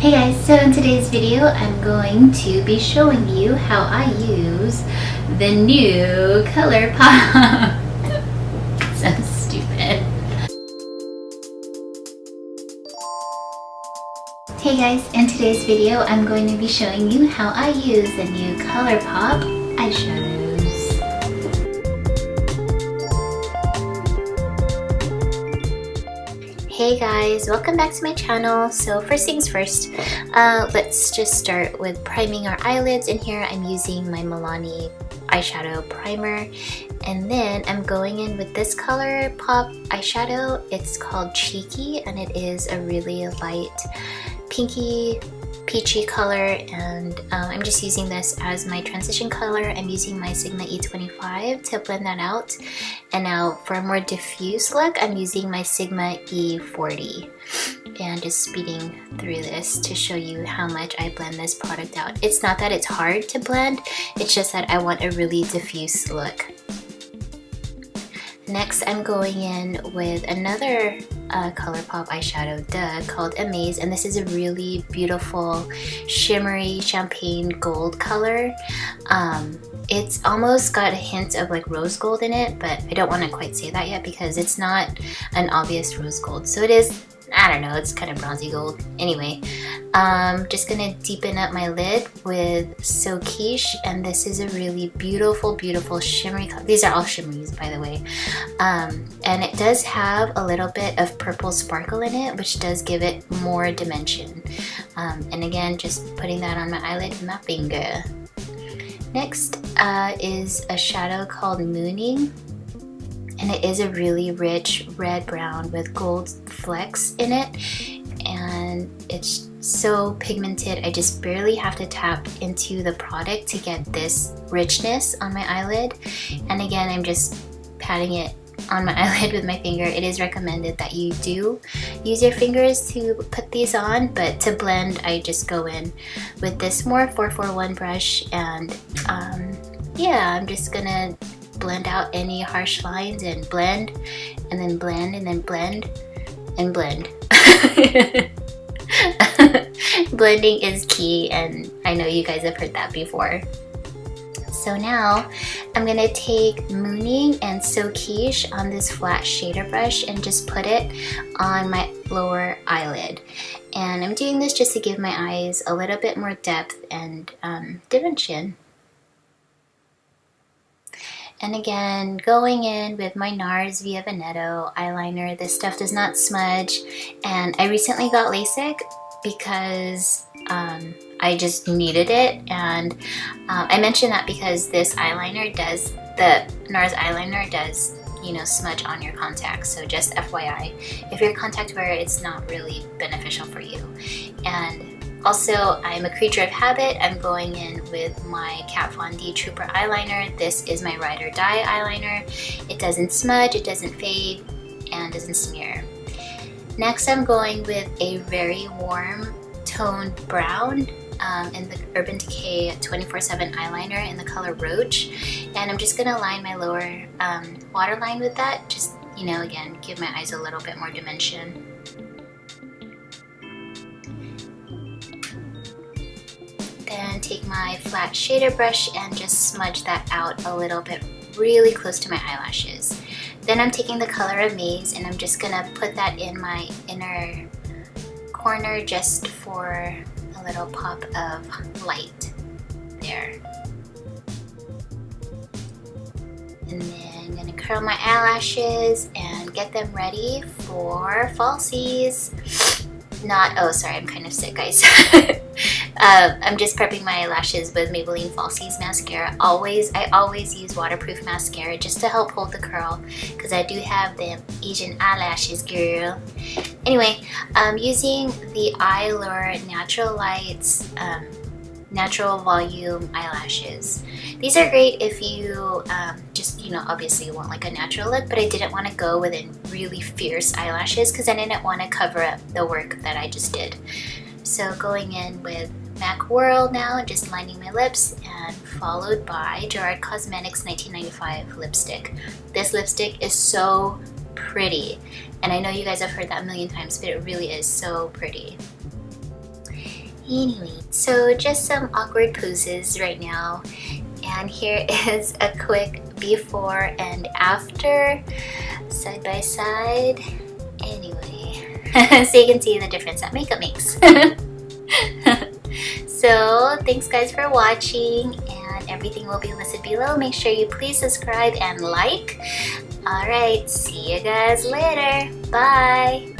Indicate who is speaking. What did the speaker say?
Speaker 1: Hey guys, so in today's video I'm going to be showing you how I use the new ColourPop. So stupid. Hey guys, in today's video I'm going to be showing you how I use the new ColourPop eyeshadows. Hey guys, welcome back to my channel. So first things first, let's just start with priming our eyelids. In here I'm using my Milani eyeshadow primer, and then I'm going in with this ColourPop eyeshadow. It's called Cheeky and it is a really light pinky peachy color, and I'm just using this as my transition color. I'm using my Sigma E25 to blend that out, and now for a more diffuse look I'm using my Sigma E40 and just speeding through this to show you how much I blend this product out. It's not that it's hard to blend, it's just that I want a really diffuse look. Next I'm going in with another ColourPop eyeshadow called Amaze, and this is a really beautiful shimmery champagne gold color. It's almost got a hint of like rose gold in it, but I don't want to quite say that yet because it's not an obvious rose gold. So it is, I don't know, it's kind of bronzy gold. Anyway, just gonna deepen up my lid with So Quiche, and this is a really beautiful, beautiful shimmery color. These are all shimmeries, by the way. And it does have a little bit of purple sparkle in it, which does give it more dimension. And again, just putting that on my eyelid with my finger. Next is a shadow called Mooning. And it is a really rich red brown with gold flecks in it, and it's so pigmented. I just barely have to tap into the product to get this richness on my eyelid. And again, I'm just patting it on my eyelid with my finger. It is recommended that you do use your fingers to put these on, but to blend I just go in with this more 441 brush, and yeah, I'm just gonna blend out any harsh lines and blend, and then blend, and then blend, and blend. Blending is key, and I know you guys have heard that before. So now I'm gonna take Mooning and So Quiche on this flat shader brush and just put it on my lower eyelid. And I'm doing this just to give my eyes a little bit more depth and dimension. And again, going in with my NARS Via Veneto eyeliner. This stuff does not smudge, and I recently got LASIK because I just needed it, and I mention that because this eyeliner does, the NARS eyeliner does, you know, smudge on your contacts. So just FYI, if you're a contact wearer, it's not really beneficial for you. And also, I'm a creature of habit. I'm going in with my VonD Trooper eyeliner. This is my Ride or Die eyeliner. It doesn't smudge, it doesn't fade, and doesn't smear. Next, I'm going with a very warm toned brown in the Urban Decay 24/7 eyeliner in the color Roach. And I'm just gonna line my lower waterline with that. Just, you know, again, give my eyes a little bit more dimension. Then take my flat shader brush and just smudge that out a little bit, really close to my eyelashes. Then I'm taking the color Amaze and I'm just gonna put that in my inner corner just for a little pop of light there. And then I'm gonna curl my eyelashes and get them ready for falsies. Oh sorry, I'm kind of sick, guys. I'm just prepping my lashes with Maybelline Falsies mascara. I always use waterproof mascara just to help hold the curl, because I do have them Asian eyelashes, girl. Anyway, I'm using the Eyelure Natural Lights Natural Volume eyelashes. These are great if you just, you know, obviously you want like a natural look, but I didn't want to go with really fierce eyelashes because I didn't want to cover up the work that I just did. So going in with MAC World now, just lining my lips, and followed by Gerard Cosmetics 1995 lipstick. This lipstick is so pretty, and I know you guys have heard that a million times, but it really is so pretty. Anyway, so just some awkward poses right now. And here is a quick before and after, side by side. Anyway, so you can see the difference that makeup makes. So thanks guys for watching, and everything will be listed below. Make sure you please subscribe and like. Alright, see you guys later. Bye!